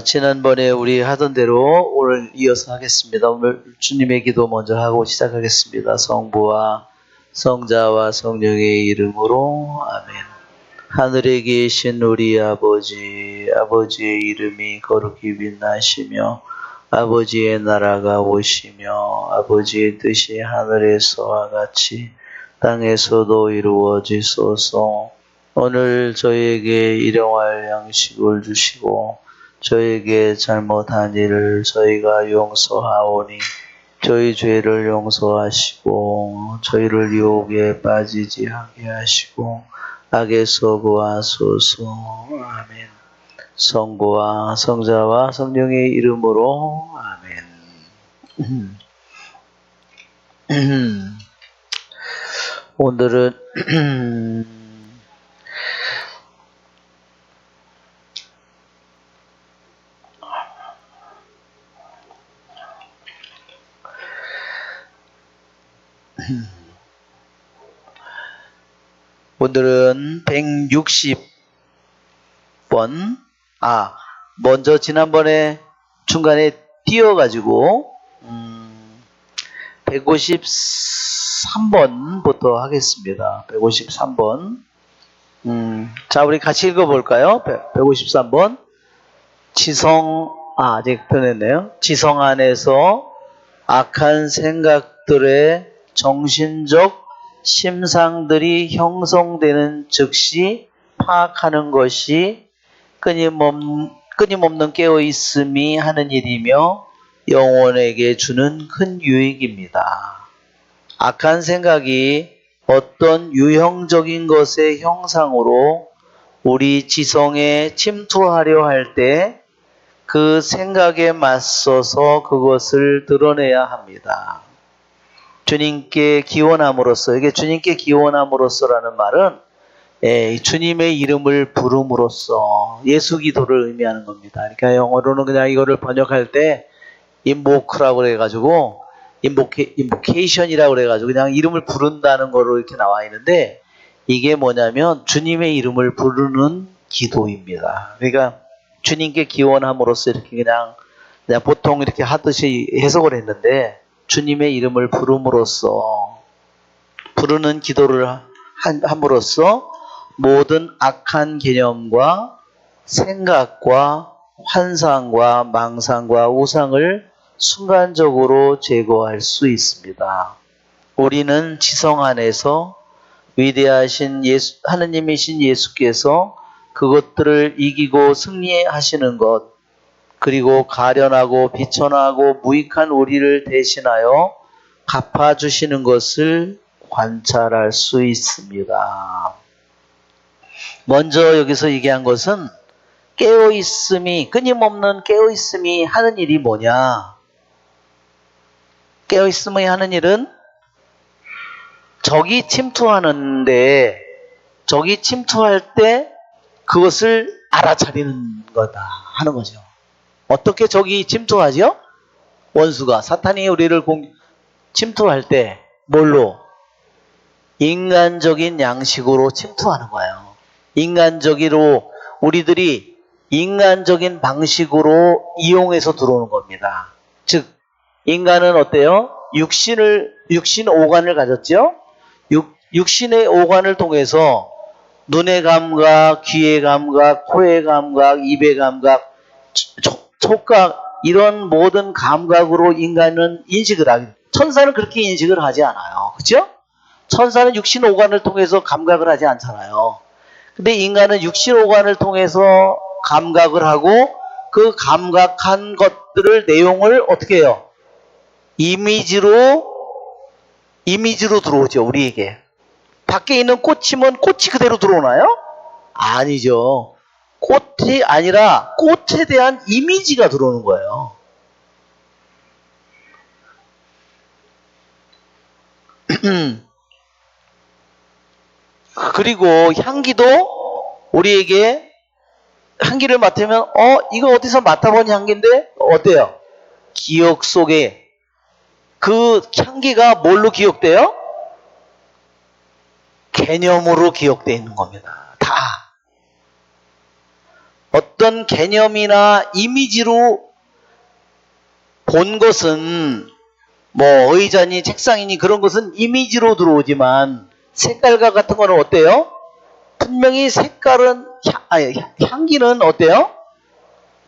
지난번에 우리 하던 대로 오늘 이어서 하겠습니다. 오늘 주님의 기도 먼저 하고 시작하겠습니다. 성부와 성자와 성령의 이름으로 아멘. 하늘에 계신 우리 아버지, 아버지의 이름이 거룩히 빛나시며 아버지의 나라가 오시며 아버지의 뜻이 하늘에서와 같이 땅에서도 이루어지소서. 오늘 저희에게 일용할 양식을 주시고 저에게 잘못한 일을 저희가 용서하오니 저희 죄를 용서하시고 저희를 유혹에 빠지지 않게 하시고 악에서 구하소서. 아멘. 성부와 성자와 성령의 이름으로 아멘. 오늘은 오늘은 160번 먼저 지난번에 중간에 띄어가지고 153번부터 하겠습니다. 153번. 자, 우리 같이 읽어볼까요? 153번. 아직 변했네요. 지성 안에서 악한 생각들의 정신적 심상들이 형성되는 즉시 파악하는 것이 끊임없는 깨어있음이 하는 일이며 영혼에게 주는 큰 유익입니다. 악한 생각이 어떤 유형적인 것의 형상으로 우리 지성에 침투하려 할 때 그 생각에 맞서서 그것을 드러내야 합니다. 주님께 기원함으로써, 이게 주님께 기원함으로써라는 말은 주님의 이름을 부름으로써 예수 기도를 의미하는 겁니다. 그러니까 영어로는 그냥 이거를 번역할 때 인보크라고 그래가지고 인보케이션이라고 그래가지고 그냥 이름을 부른다는 거로 이렇게 나와 있는데 이게 뭐냐면 주님의 이름을 부르는 기도입니다. 그러니까 주님께 기원함으로써 이렇게 그냥 보통 이렇게 하듯이 해석을 했는데 주님의 이름을 부름으로써 부르는 기도를 함으로써 모든 악한 개념과 생각과 환상과 망상과 우상을 순간적으로 제거할 수 있습니다. 우리는 지성 안에서 위대하신 하느님이신 예수께서 그것들을 이기고 승리하시는 것, 그리고 가련하고 비천하고 무익한 우리를 대신하여 갚아주시는 것을 관찰할 수 있습니다. 먼저 여기서 얘기한 것은 끊임없는 깨어있음이 하는 일이 뭐냐? 깨어있음이 하는 일은 적이 침투하는데 적이 침투할 때 그것을 알아차리는 거다 하는 거죠. 어떻게 적이 침투하죠? 원수가, 사탄이 우리를 침투할 때 뭘로? 인간적인 양식으로 침투하는 거예요. 우리들이 인간적인 방식으로 이용해서 들어오는 겁니다. 즉, 인간은 어때요? 육신 오관을 가졌죠? 육신의 오관을 통해서 눈의 감각, 귀의 감각, 코의 감각, 입의 감각, 촉각, 이런 모든 감각으로 인간은 인식을 하게 돼요. 천사는 그렇게 인식을 하지 않아요. 그렇죠? 천사는 육신 오관을 통해서 감각을 하지 않잖아요. 근데 인간은 육신 오관을 통해서 감각을 하고 그 감각한 것들을 내용을 어떻게 해요? 이미지로 들어오죠. 우리에게. 밖에 있는 꽃이면 꽃이 그대로 들어오나요? 아니죠. 꽃이 아니라 꽃에 대한 이미지가 들어오는 거예요. 그리고 향기도 우리에게 향기를 맡으면 이거 어디서 맡아본 향기인데 어때요? 기억 속에 그 향기가 뭘로 기억돼요? 개념으로 기억되어 있는 겁니다. 다. 어떤 개념이나 이미지로 본 것은 뭐 의자니 책상이니 그런 것은 이미지로 들어오지만 색깔과 같은 거는 어때요? 분명히 색깔은 향기는 어때요?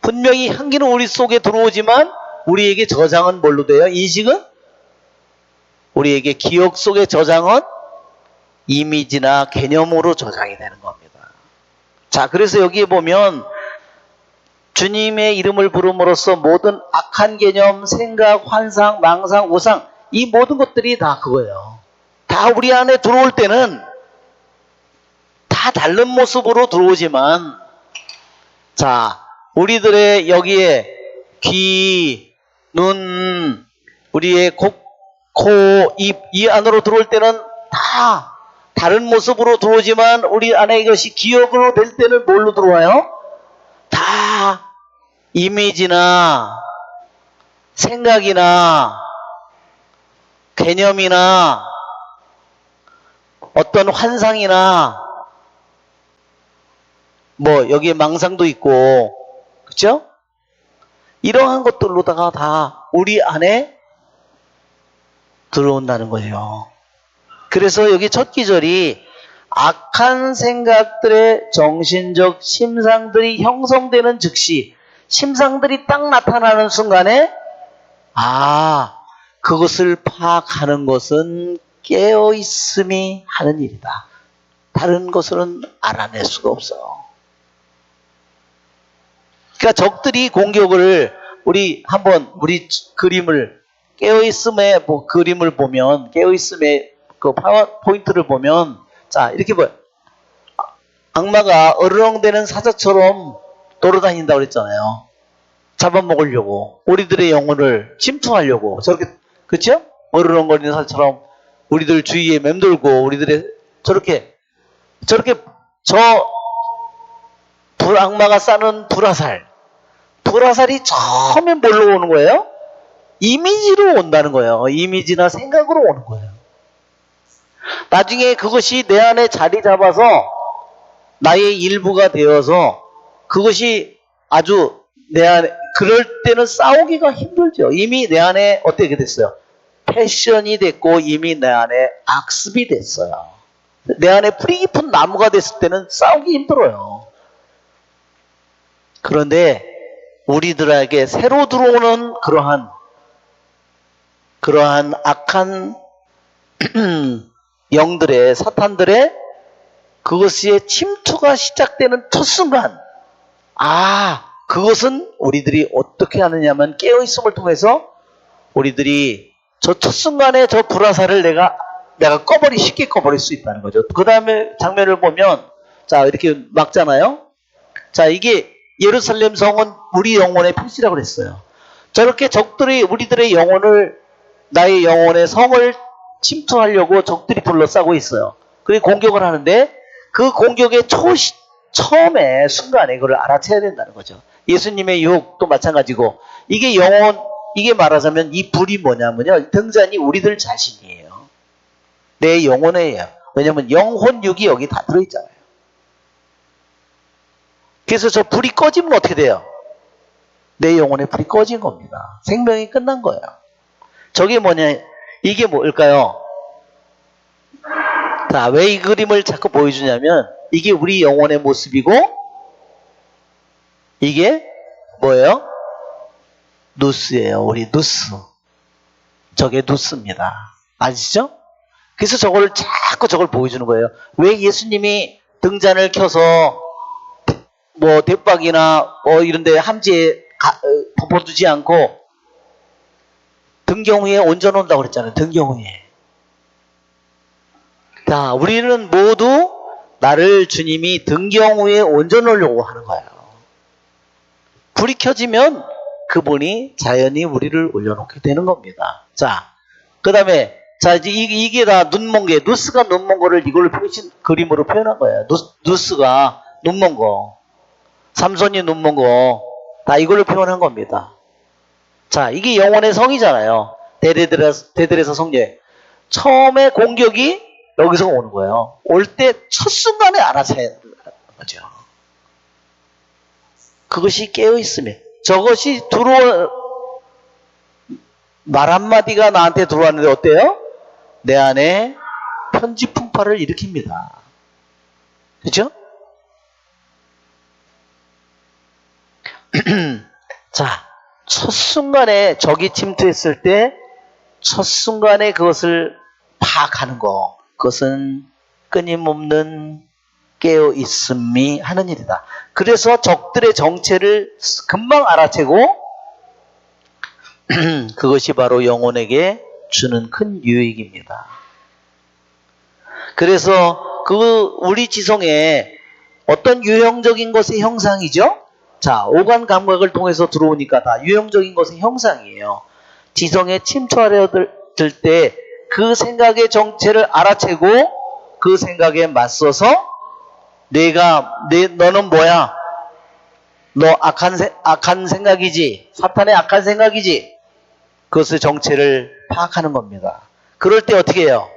분명히 향기는 우리 속에 들어오지만 우리에게 저장은 뭘로 돼요? 인식은? 우리에게 기억 속에 저장은 이미지나 개념으로 저장이 되는 겁니다. 자, 그래서 여기에 보면 주님의 이름을 부름으로써 모든 악한 개념, 생각, 환상, 망상, 우상 이 모든 것들이 다 그거예요. 다 우리 안에 들어올 때는 다 다른 모습으로 들어오지만 자, 우리들의 여기에 귀, 눈, 우리의 코, 입 이 안으로 들어올 때는 다 다른 모습으로 들어오지만 우리 안에 이것이 기억으로 될 때는 뭘로 들어와요? 다 이미지나 생각이나 개념이나 어떤 환상이나 뭐 여기에 망상도 있고 그렇죠? 이러한 것들로다가 다 우리 안에 들어온다는 거예요. 그래서 여기 첫 기절이 악한 생각들의 정신적 심상들이 형성되는 즉시 심상들이 딱 나타나는 순간에 그것을 파악하는 것은 깨어있음이 하는 일이다. 다른 것은 알아낼 수가 없어요. 그러니까 적들이 공격을 우리 그림을 깨어있음의 그림을 보면 깨어있음의 그 파워포인트를 보면 자 이렇게 봐요. 악마가 어르렁대는 사자처럼 돌아다닌다고 그랬잖아요. 잡아먹으려고 우리들의 영혼을 침투하려고 저렇게 그렇죠? 어르렁거리는 사자처럼 우리들 주위에 맴돌고 우리들의 저렇게 악마가 싸는 불화살이 처음에 뭘로 오는 거예요? 이미지로 온다는 거예요. 이미지나 생각으로 오는 거예요. 나중에 그것이 내 안에 자리 잡아서 나의 일부가 되어서 그것이 아주 내 안에 그럴 때는 싸우기가 힘들죠. 이미 내 안에 어떻게 됐어요? 패션이 됐고 이미 내 안에 악습이 됐어요. 내 안에 뿌리 깊은 나무가 됐을 때는 싸우기 힘들어요. 그런데 우리들에게 새로 들어오는 그러한 악한 영들의 사탄들의 그것의 침투가 시작되는 첫 순간 그것은 우리들이 어떻게 하느냐면 깨어있음을 통해서 우리들이 저 첫 순간에 저 불화살을 내가 쉽게 꺼버릴 수 있다는 거죠. 그 다음에 장면을 보면 자 이렇게 막잖아요. 자 이게 예루살렘 성은 우리 영혼의 표시라고 그랬어요. 저렇게 적들이 우리들의 영혼을 나의 영혼의 성을 침투하려고 적들이 둘러싸고 있어요. 그리고 공격을 하는데 그 공격의 처음에 순간에 그걸 알아채야 된다는 거죠. 예수님의 유혹도 마찬가지고 이게 말하자면 이 불이 뭐냐면요. 등잔이 우리들 자신이에요. 내 영혼이에요. 왜냐하면 영혼육이 여기 다 들어있잖아요. 그래서 저 불이 꺼지면 어떻게 돼요? 내 영혼의 불이 꺼진 겁니다. 생명이 끝난 거예요. 저게 뭐냐? 이게 뭘까요? 자, 왜 이 그림을 자꾸 보여주냐면 이게 우리 영혼의 모습이고 이게 뭐예요? 누스예요. 우리 누스. 저게 누스입니다. 아시죠? 그래서 자꾸 저걸 보여주는 거예요. 왜 예수님이 등잔을 켜서 뭐 대박이나 이런데 함지에 덮어두지 않고 등경 위에 얹어놓는다고 그랬잖아요. 등경 위에. 자, 우리는 모두 나를 주님이 등경 위에 얹어놓으려고 하는 거예요. 불이 켜지면 그분이 자연히 우리를 올려놓게 되는 겁니다. 자, 그 다음에 이제 이게 다 눈먼 게 누스가 눈먼 거를 이걸로 그림으로 표현한 거예요. 누스가 눈먼 거, 삼손이 눈먼 거 다 이걸로 표현한 겁니다. 자, 이게 영혼의 성이잖아요. 대들에서 성녀. 처음에 공격이 여기서 오는 거예요. 올 때 첫 순간에 알아채야 되는 거죠. 그것이 깨어있으면. 저것이 말 한마디가 나한테 들어왔는데 어때요? 내 안에 편지 풍파를 일으킵니다. 그죠? 자, 첫 순간에 적이 침투했을 때 첫 순간에 그것을 파악하는 거, 그것은 끊임없는 깨어있음이 하는 일이다. 그래서 적들의 정체를 금방 알아채고 그것이 바로 영혼에게 주는 큰 유익입니다. 그래서 우리 지성에 어떤 유형적인 것의 형상이죠? 자, 오감 감각을 통해서 들어오니까 다 유형적인 것의 형상이에요. 지성에 침투하려 들 때 그 생각의 정체를 알아채고 그 생각에 맞서서 너는 뭐야? 너 악한 생각이지? 사탄의 악한 생각이지? 그것의 정체를 파악하는 겁니다. 그럴 때 어떻게 해요?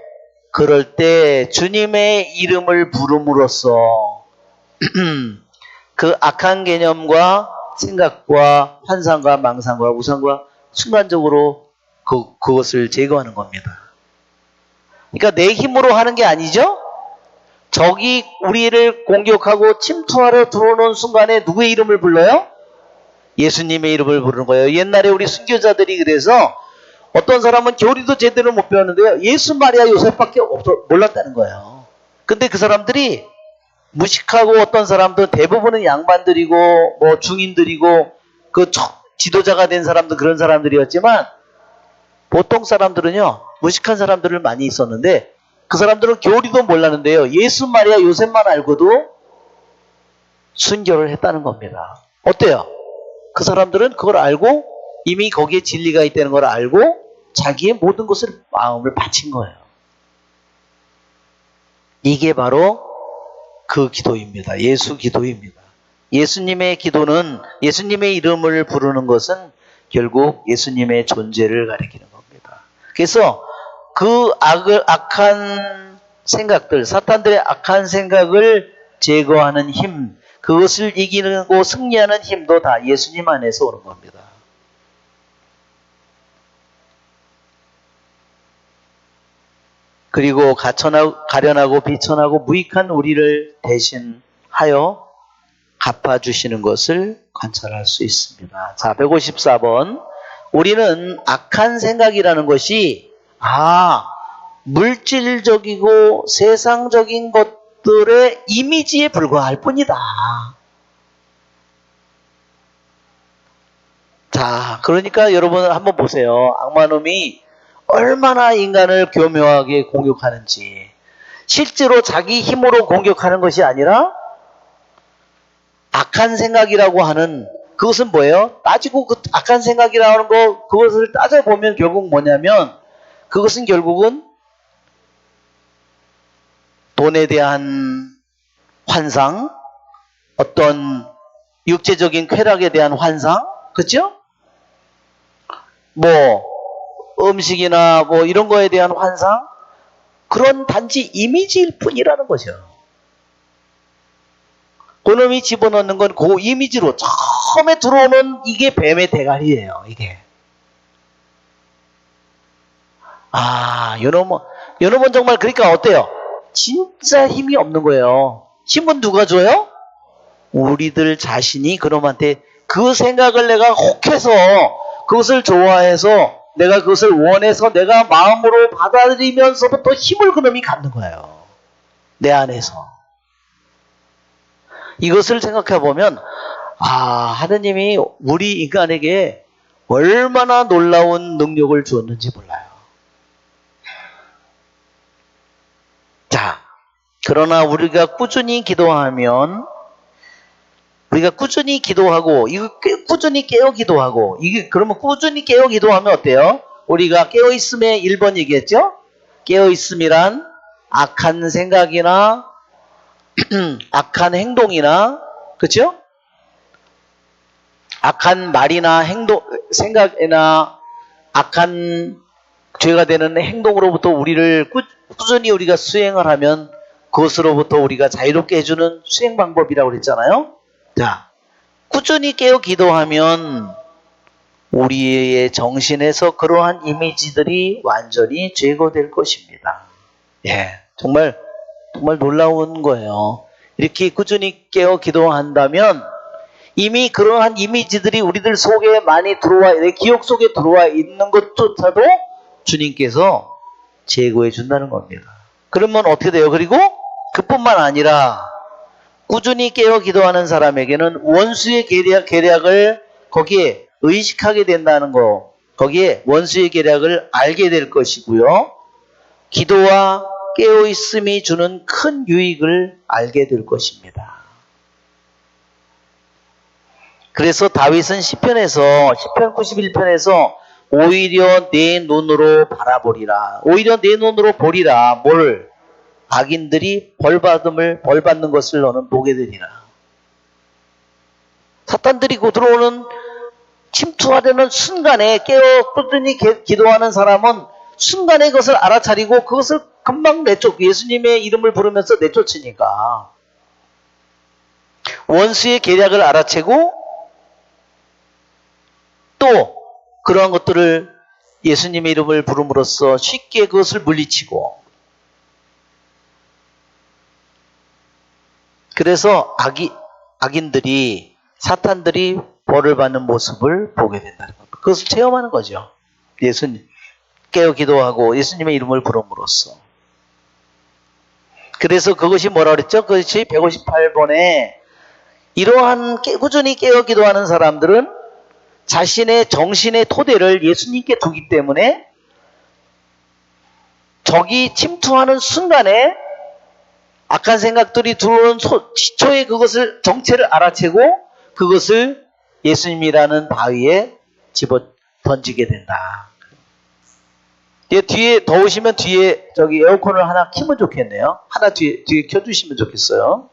그럴 때 주님의 이름을 부름으로써 그 악한 개념과 생각과 환상과 망상과 우상과 순간적으로 그것을 제거하는 겁니다. 그러니까 내 힘으로 하는 게 아니죠? 적이 우리를 공격하고 침투하러 들어오는 순간에 누구의 이름을 불러요? 예수님의 이름을 부르는 거예요. 옛날에 우리 순교자들이 그래서 어떤 사람은 교리도 제대로 못 배웠는데요. 예수 마리아 요셉밖에 몰랐다는 거예요. 근데 그 사람들이 무식하고 어떤 사람도 대부분은 양반들이고 뭐 중인들이고 그 지도자가 된 사람도 그런 사람들이었지만 보통 사람들은요. 무식한 사람들을 많이 있었는데 그 사람들은 교리도 몰랐는데요. 예수 마리아 요셉만 알고도 순교를 했다는 겁니다. 어때요? 그 사람들은 그걸 알고 이미 거기에 진리가 있다는 걸 알고 자기의 모든 것을 마음을 바친 거예요. 이게 바로 그 기도입니다. 예수 기도입니다. 예수님의 기도는 예수님의 이름을 부르는 것은 결국 예수님의 존재를 가리키는 겁니다. 그래서 그 악한 생각들, 사탄들의 악한 생각을 제거하는 힘, 그것을 이기고 승리하는 힘도 다 예수님 안에서 오는 겁니다. 그리고 가련하고 비천하고 무익한 우리를 대신하여 갚아주시는 것을 관찰할 수 있습니다. 자, 154번. 우리는 악한 생각이라는 것이 물질적이고 세상적인 것들의 이미지에 불과할 뿐이다. 자, 그러니까 여러분 한번 보세요. 악마놈이 얼마나 인간을 교묘하게 공격하는지. 실제로 자기 힘으로 공격하는 것이 아니라 악한 생각이라고 하는 그것은 뭐예요? 따지고 그 악한 생각이라는 거 그것을 따져보면 결국 뭐냐면 그것은 결국은 돈에 대한 환상, 어떤 육체적인 쾌락에 대한 환상, 그렇죠? 뭐 음식이나 뭐 이런 거에 대한 환상, 그런 단지 이미지일 뿐이라는 거죠. 그놈이 집어넣는 건 그 이미지로 처음에 들어오는 이게 뱀의 대가리예요. 이게. 요놈은 정말 그러니까 어때요? 진짜 힘이 없는 거예요. 힘은 누가 줘요? 우리들 자신이 그놈한테 그 생각을 내가 혹해서 그것을 좋아해서 내가 그것을 원해서 내가 마음으로 받아들이면서부터 힘을 그놈이 갖는 거예요. 내 안에서. 이것을 생각해 보면 하느님이 우리 인간에게 얼마나 놀라운 능력을 주었는지 몰라요. 자, 그러나 우리가 꾸준히 기도하면 우리가 꾸준히 기도하고 꾸준히 깨어 기도하고 그러면 꾸준히 깨어 기도하면 어때요? 우리가 깨어 있음에 1번 얘기했죠? 깨어 있음이란 악한 생각이나 악한 행동이나 그렇죠? 악한 말이나 생각이나 악한 죄가 되는 행동으로부터 우리를 꾸준히 우리가 수행을 하면 그것으로부터 우리가 자유롭게 해주는 수행 방법이라고 그랬잖아요. 자, 꾸준히 깨어 기도하면 우리의 정신에서 그러한 이미지들이 완전히 제거될 것입니다. 예, 정말 놀라운 거예요. 이렇게 꾸준히 깨어 기도한다면 이미 그러한 이미지들이 우리들 속에 많이 들어와, 내 기억 속에 들어와 있는 것조차도 주님께서 제거해 준다는 겁니다. 그러면 어떻게 돼요? 그리고 그뿐만 아니라 꾸준히 깨어 기도하는 사람에게는 원수의 계략을 거기에 의식하게 된다는 거, 거기에 원수의 계략을 알게 될 것이고요. 기도와 깨어 있음이 주는 큰 유익을 알게 될 것입니다. 그래서 다윗은 시편 91편에서 오히려 내 눈으로 바라보리라. 오히려 내 눈으로 보리라. 뭘? 악인들이 벌 받는 것을 너는 보게 되리라. 사탄들이 들어오는 침투하려는 순간에 깨어 꾸준히 기도하는 사람은 순간에 그것을 알아차리고 그것을 금방 예수님의 이름을 부르면서 내쫓으니까 원수의 계략을 알아채고 또 그러한 것들을 예수님의 이름을 부름으로써 쉽게 그것을 물리치고, 그래서 악인들이, 사탄들이 벌을 받는 모습을 보게 된다는 겁니다. 그것을 체험하는 거죠. 예수님 깨어 기도하고 예수님의 이름을 부름으로써. 그래서 그것이 뭐라 그랬죠? 그것이 158번에 이러한 꾸준히 깨어 기도하는 사람들은 자신의 정신의 토대를 예수님께 두기 때문에 적이 침투하는 순간에 악한 생각들이 들어오는 시초에 그것을 정체를 알아채고 그것을 예수님이라는 바위에 집어 던지게 된다. 뒤에 더우시면 뒤에 저기 에어컨을 하나 켜면 좋겠네요. 하나 뒤에 켜주시면 좋겠어요.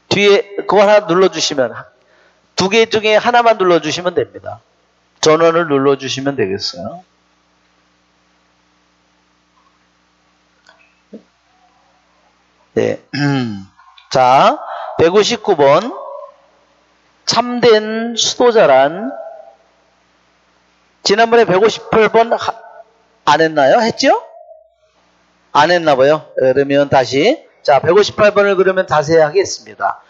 뒤에 그거 하나 눌러주시면, 두 개 중에 하나만 눌러주시면 됩니다. 전원을 눌러주시면 되겠어요. 네. 자, 159번. 참된 수도자란, 지난번에 158번 안 했나요? 했죠? 안 했나 봐요. 그러면 다시. 자, 158번을 그러면 다시 하겠습니다.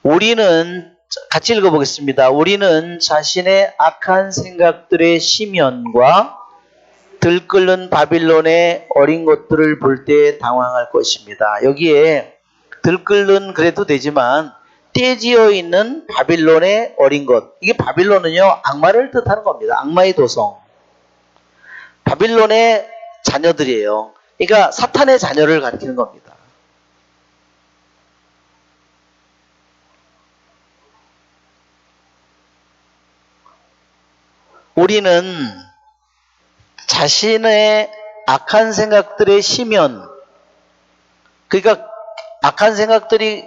우리는, 같이 읽어보겠습니다. 우리는 자신의 악한 생각들의 심연과 들끓는 바빌론의 어린 것들을 볼 때 당황할 것입니다. 여기에 들끓는 그래도 되지만 떼지어 있는 바빌론의 어린 것. 이게 바빌론은요, 악마를 뜻하는 겁니다. 악마의 도성. 바빌론의 자녀들이에요. 그러니까 사탄의 자녀를 가리키는 겁니다. 우리는 자신의 악한 생각들의 심연, 그러니까 악한 생각들이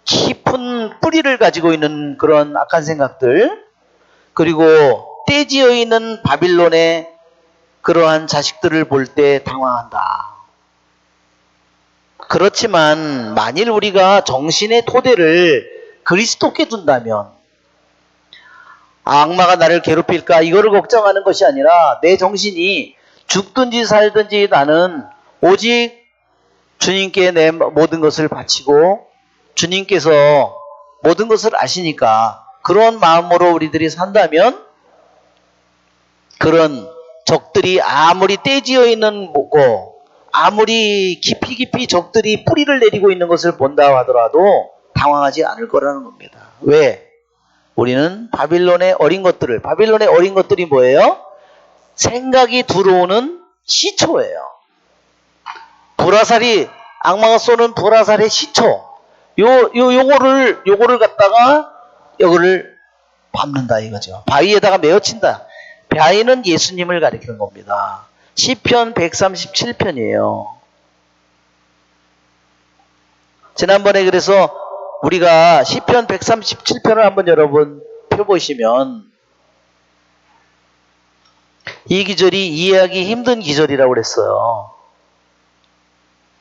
깊은 뿌리를 가지고 있는 그런 악한 생각들, 그리고 떼지어 있는 바빌론의 그러한 자식들을 볼 때 당황한다. 그렇지만 만일 우리가 정신의 토대를 그리스도께 둔다면, 악마가 나를 괴롭힐까 이거를 걱정하는 것이 아니라 내 정신이 죽든지 살든지 나는 오직 주님께 내 모든 것을 바치고 주님께서 모든 것을 아시니까 그런 마음으로 우리들이 산다면 그런 적들이 아무리 떼지어 있는 거고 아무리 깊이 적들이 뿌리를 내리고 있는 것을 본다 하더라도 당황하지 않을 거라는 겁니다. 왜? 우리는 바빌론의 어린 것들이 뭐예요? 생각이 들어오는 시초예요. 악마가 쏘는 불화살의 시초. 요거를 갖다가 요거를 밟는다 이거죠. 바위에다가 메어친다. 바위는 예수님을 가리키는 겁니다. 시편 137편이에요. 지난번에 그래서 우리가 시편 137편을 한번 여러분 펴보시면 이 기절이 이해하기 힘든 기절이라고 그랬어요.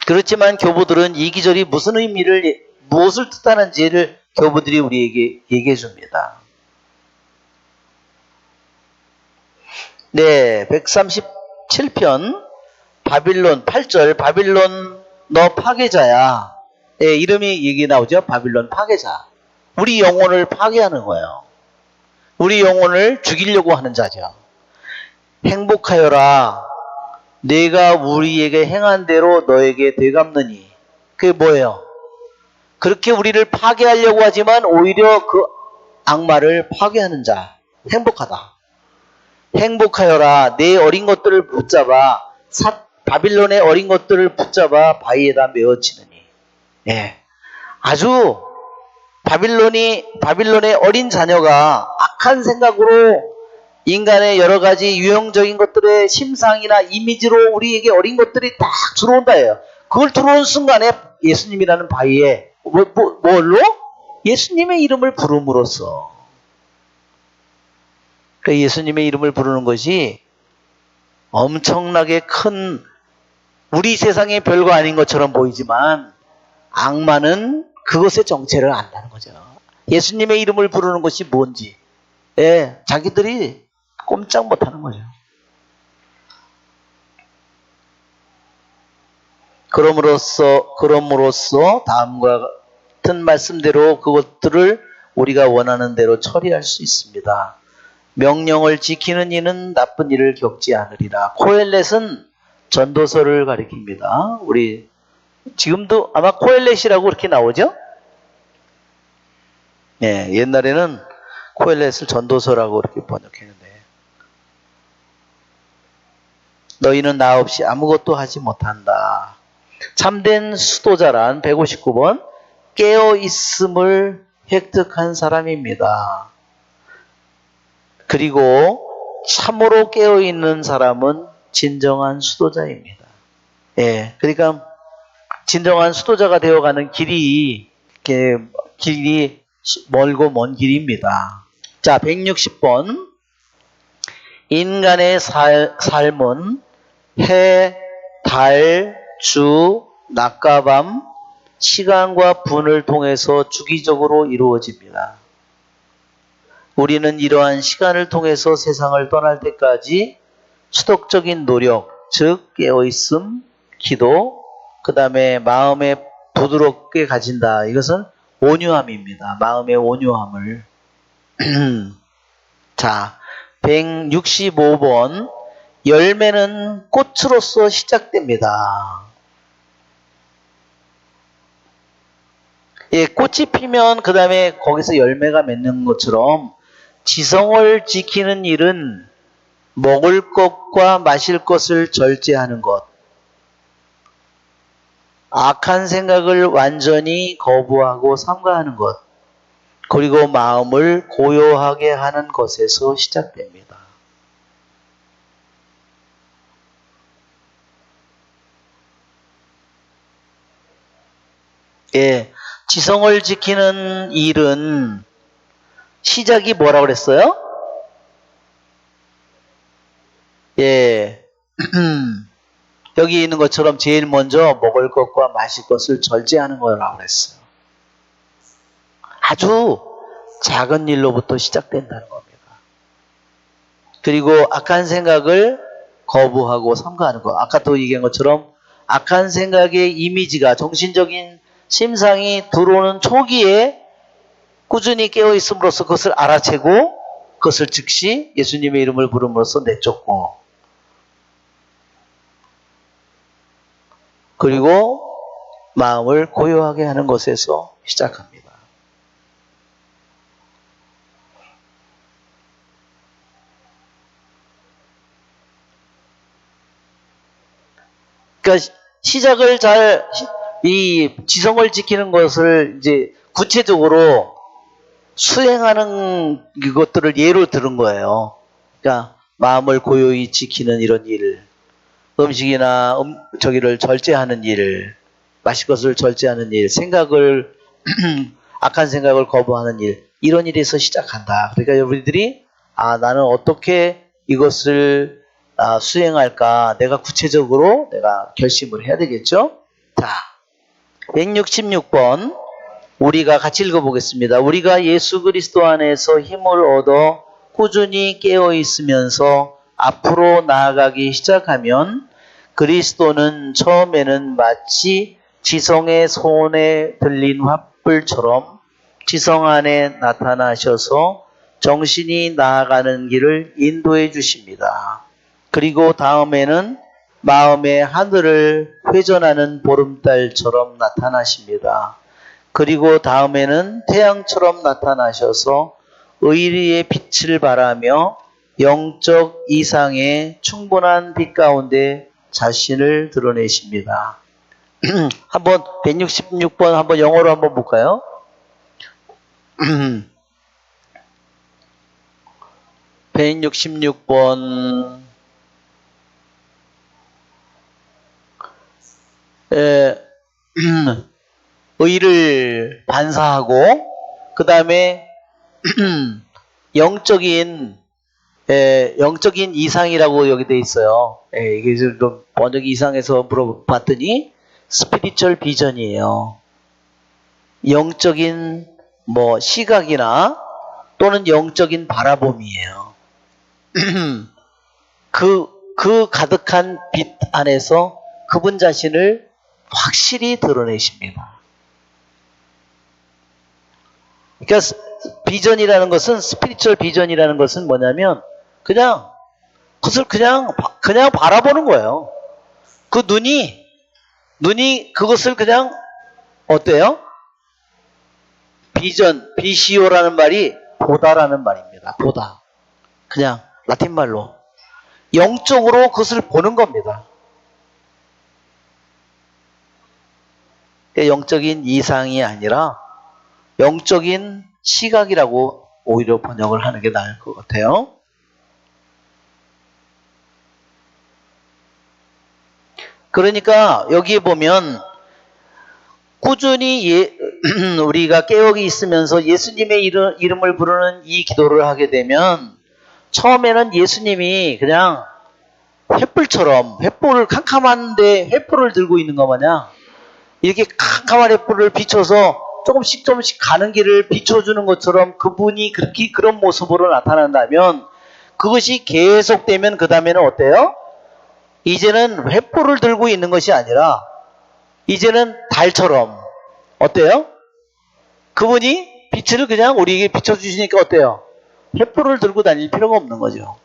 그렇지만 교부들은 이 기절이 무엇을 뜻하는지를 교부들이 우리에게 얘기해 줍니다. 네, 137편 바빌론 8절 바빌론 너 파괴자야. 네, 이름이 얘기 나오죠. 바빌론 파괴자. 우리 영혼을 파괴하는 거예요. 우리 영혼을 죽이려고 하는 자죠. 행복하여라. 내가 우리에게 행한 대로 너에게 되갚느니. 그게 뭐예요? 그렇게 우리를 파괴하려고 하지만 오히려 그 악마를 파괴하는 자. 행복하다. 행복하여라. 내 어린 것들을 붙잡아 바빌론의 어린 것들을 붙잡아 바위에다 메어치느니. 예. 아주 바빌론의 어린 자녀가 악한 생각으로 인간의 여러 가지 유형적인 것들의 심상이나 이미지로 우리에게 어린 것들이 딱 들어온다예요. 그걸 들어온 순간에 예수님이라는 바위에 뭘로? 예수님의 이름을 부름으로써. 그러니까 예수님의 이름을 부르는 것이 엄청나게 큰 우리 세상의 별거 아닌 것처럼 보이지만 악마는 그것의 정체를 안다는 거죠. 예수님의 이름을 부르는 것이 뭔지 자기들이 꼼짝 못하는 거죠. 그럼으로써 다음과 같은 말씀대로 그것들을 우리가 원하는 대로 처리할 수 있습니다. 명령을 지키는 이는 나쁜 일을 겪지 않으리라. 코엘렛은 전도서를 가리킵니다. 우리 지금도 아마 코엘렛이라고 이렇게 나오죠? 네, 옛날에는 코엘렛을 전도서라고 이렇게 번역했는데 너희는 나 없이 아무것도 하지 못한다. 참된 수도자란 159번 깨어있음을 획득한 사람입니다. 그리고 참으로 깨어있는 사람은 진정한 수도자입니다. 예, 그러니까 진정한 수도자가 되어가는 길이 멀고 먼 길입니다. 자, 160번 인간의 삶은 해, 달, 주, 낮과 밤, 시간과 분을 통해서 주기적으로 이루어집니다. 우리는 이러한 시간을 통해서 세상을 떠날 때까지 수독적인 노력, 즉 깨어있음, 기도, 그 다음에 마음에 부드럽게 가진다. 이것은 온유함입니다. 마음의 온유함을. 자, 165번 열매는 꽃으로서 시작됩니다. 예, 꽃이 피면 그 다음에 거기서 열매가 맺는 것처럼 지성을 지키는 일은 먹을 것과 마실 것을 절제하는 것, 악한 생각을 완전히 거부하고 삼가하는 것, 그리고 마음을 고요하게 하는 것에서 시작됩니다. 예, 지성을 지키는 일은 시작이 뭐라고 그랬어요? 예, 여기 있는 것처럼 제일 먼저 먹을 것과 마실 것을 절제하는 거라고 그랬어요. 아주 작은 일로부터 시작된다는 겁니다. 그리고 악한 생각을 거부하고 삼가하는 것. 아까 또 얘기한 것처럼 악한 생각의 이미지가 정신적인 심상이 들어오는 초기에 꾸준히 깨어있음으로써 그것을 알아채고 그것을 즉시 예수님의 이름을 부름으로써 내쫓고 그리고 마음을 고요하게 하는 것에서 시작합니다. 그러니까 시작을 이 지성을 지키는 것을 이제 구체적으로 수행하는 것들을 예로 들은 거예요. 그러니까 마음을 고요히 지키는 이런 일, 음식이나 저기를 절제하는 일, 마실 것을 절제하는 일, 생각을 악한 생각을 거부하는 일, 이런 일에서 시작한다. 그러니까 우리들이 나는 어떻게 이것을 수행할까? 내가 구체적으로 내가 결심을 해야 되겠죠? 자, 166번 우리가 같이 읽어보겠습니다. 우리가 예수 그리스도 안에서 힘을 얻어 꾸준히 깨어 있으면서 앞으로 나아가기 시작하면 그리스도는 처음에는 마치 지성의 손에 들린 화불처럼 지성 안에 나타나셔서 정신이 나아가는 길을 인도해 주십니다. 그리고 다음에는 마음의 하늘을 회전하는 보름달처럼 나타나십니다. 그리고 다음에는 태양처럼 나타나셔서 의리의 빛을 발하며 영적 이상의 충분한 빛 가운데 자신을 드러내십니다. 한번 166번 한번 영어로 한번 볼까요? 166번 의를 반사하고 그 다음에 영적인 이상이라고 여기 돼 있어요. 이게 좀 번역 이상에서 물어봤더니 스피리추얼 비전이에요. 영적인 시각이나 또는 영적인 바라봄이에요. 그 가득한 빛 안에서 그분 자신을 확실히 드러내십니다. 그러니까 비전이라는 것은 스피리추얼 비전이라는 것은 뭐냐면 그것을 그냥 바라보는 거예요. 그 눈이 그것을 그냥 어때요? 비전, 비시오라는 말이 보다라는 말입니다. 보다. 그냥 라틴 말로 영적으로 그것을 보는 겁니다. 영적인 이상이 아니라 영적인 시각이라고 오히려 번역을 하는 게 나을 것 같아요. 그러니까 여기에 보면 꾸준히 우리가 깨어 있으면서 예수님의 이름을 부르는 이 기도를 하게 되면 처음에는 예수님이 그냥 횃불처럼 횃불을 캄캄한데 횃불을 들고 있는 것 마냥 이렇게 캄캄한 횃불을 비춰서 조금씩 가는 길을 비춰주는 것처럼 그분이 그런 모습으로 나타난다면 그것이 계속되면 그 다음에는 어때요? 이제는 횃불을 들고 있는 것이 아니라 이제는 달처럼 어때요? 그분이 빛을 그냥 우리에게 비춰주시니까 어때요? 횃불을 들고 다닐 필요가 없는 거죠.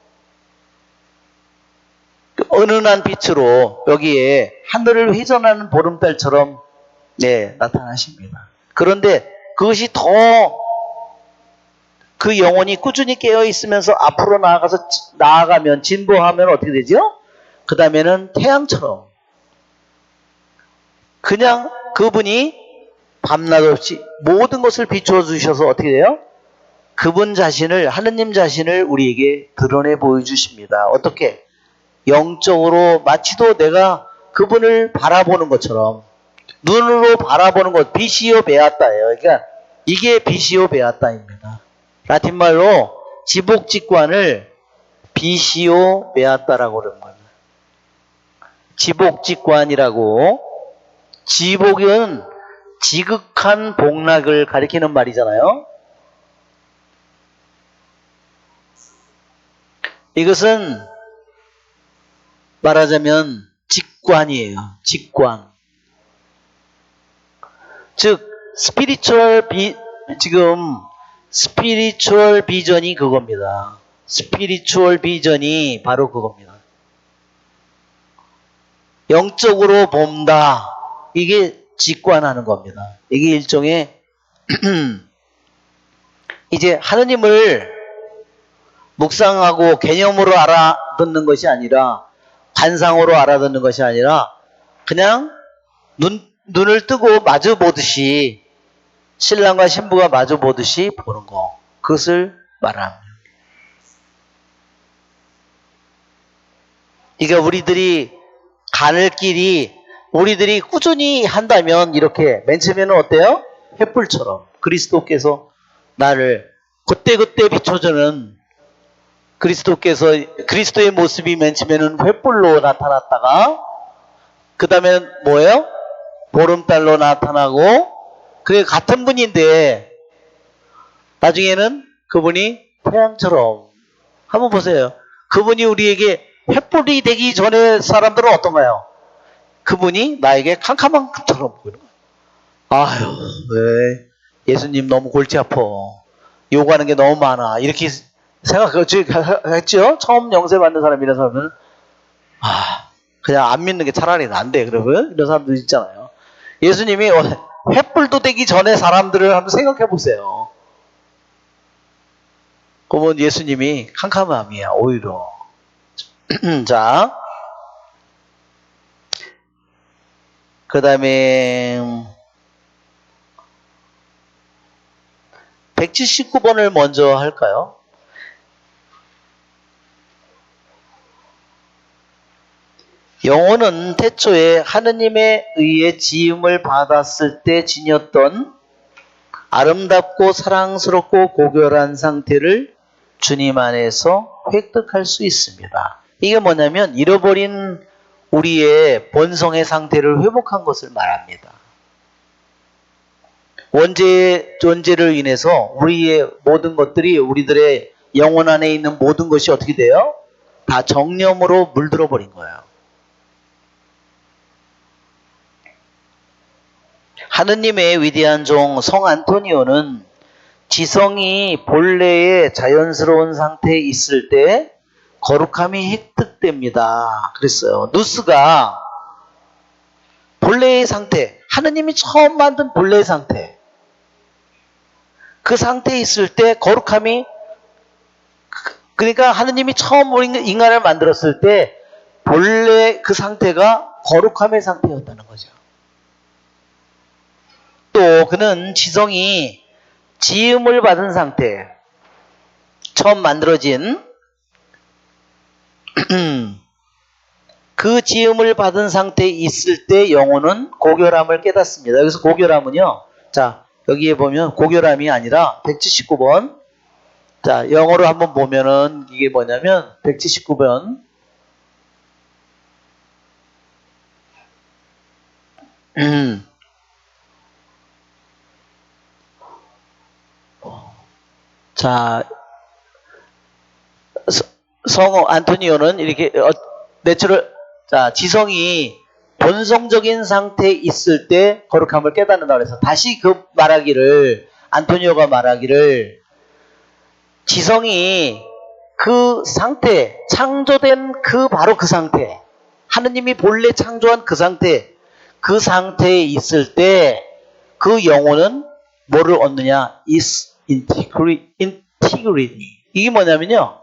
은은한 빛으로 여기에 하늘을 회전하는 보름달처럼 나타나십니다. 그런데 그것이 더 그 영혼이 꾸준히 깨어 있으면서 앞으로 나아가면 진보하면 어떻게 되죠? 그 다음에는 태양처럼 그냥 그분이 밤낮 없이 모든 것을 비추어 주셔서 어떻게 돼요? 그분 자신을, 하느님 자신을 우리에게 드러내 보여주십니다. 어떻게? 영적으로 마치도 내가 그분을 바라보는 것처럼 눈으로 바라보는 것, 비시오 베아따예요. 그러니까 이게 비시오 베아따입니다. 라틴 말로 지복직관을 비시오 베아따라고 그러는 겁니다. 지복직관이라고, 지복은 지극한 복락을 가리키는 말이잖아요. 이것은 말하자면 직관이에요. 직관. 즉 스피리추얼 비전이 그겁니다. 스피리추얼 비전이 바로 그겁니다. 영적으로 본다. 이게 직관하는 겁니다. 이게 일종의 이제 하느님을 묵상하고 개념으로 알아듣는 것이 아니라 관상으로 알아듣는 것이 아니라 그냥 눈을 뜨고 마주 보듯이 신랑과 신부가 마주 보듯이 보는 거. 그것을 말합니다. 그러니까 우리들이 가는 길이 우리들이 꾸준히 한다면 이렇게 맨 처음에는 어때요? 횃불처럼 그리스도께서 나를 그때그때 비춰주는 그리스도의 모습이 맨 처음에는 횃불로 나타났다가 그 다음에 뭐예요? 보름달로 나타나고 그게 같은 분인데 나중에는 그분이 태양처럼 한번 보세요. 그분이 우리에게 횃불이 되기 전에 사람들은 어떤가요? 그분이 나에게 캄캄한 것처럼 보이는 거예요. 아유, 왜 예수님 너무 골치 아파. 요구하는 게 너무 많아. 이렇게 생각했죠? 처음 영세 받는 사람 이런 사람은 그냥 안 믿는 게 차라리 난데 그러면 이런 사람들 있잖아요. 예수님이 횃불도 되기 전에 사람들을 한번 생각해 보세요. 그러면 예수님이 캄캄함이야 오히려. 자, 그 다음에 179번을 먼저 할까요? 영혼은 태초에 하느님에 의해 지음을 받았을 때 지녔던 아름답고 사랑스럽고 고결한 상태를 주님 안에서 획득할 수 있습니다. 이게 뭐냐면 잃어버린 우리의 본성의 상태를 회복한 것을 말합니다. 원죄의 존재를 인해서 우리의 모든 것들이 우리들의 영혼 안에 있는 모든 것이 어떻게 돼요? 다 정념으로 물들어 버린 거예요. 하느님의 위대한 종 성 안토니오는 지성이 본래의 자연스러운 상태에 있을 때 거룩함이 획득됩니다. 그랬어요. 누스가 본래의 상태, 하느님이 처음 만든 본래의 상태, 그 상태에 있을 때 거룩함이, 그러니까 하느님이 처음 인간을 만들었을 때 본래 그 상태가 거룩함의 상태였다는 거죠. 또 그는 지성이 지음을 받은 상태, 처음 만들어진 그 지음을 받은 상태에 있을 때 영혼은 고결함을 깨닫습니다. 여기서 고결함은요, 자, 여기에 보면 고결함이 아니라 179번. 자, 영어로 한번 보면은 이게 뭐냐면 179번. 자, 성 안토니오는 이렇게 자, 지성이 본성적인 상태에 있을 때 거룩함을 깨닫는다 그래서 다시 그 말하기를, 안토니오가 말하기를, 지성이 그 상태, 창조된 바로 그 상태, 하느님이 본래 창조한 그 상태에 있을 때 그 영혼은 뭐를 얻느냐? is integrity. 이게 뭐냐면요,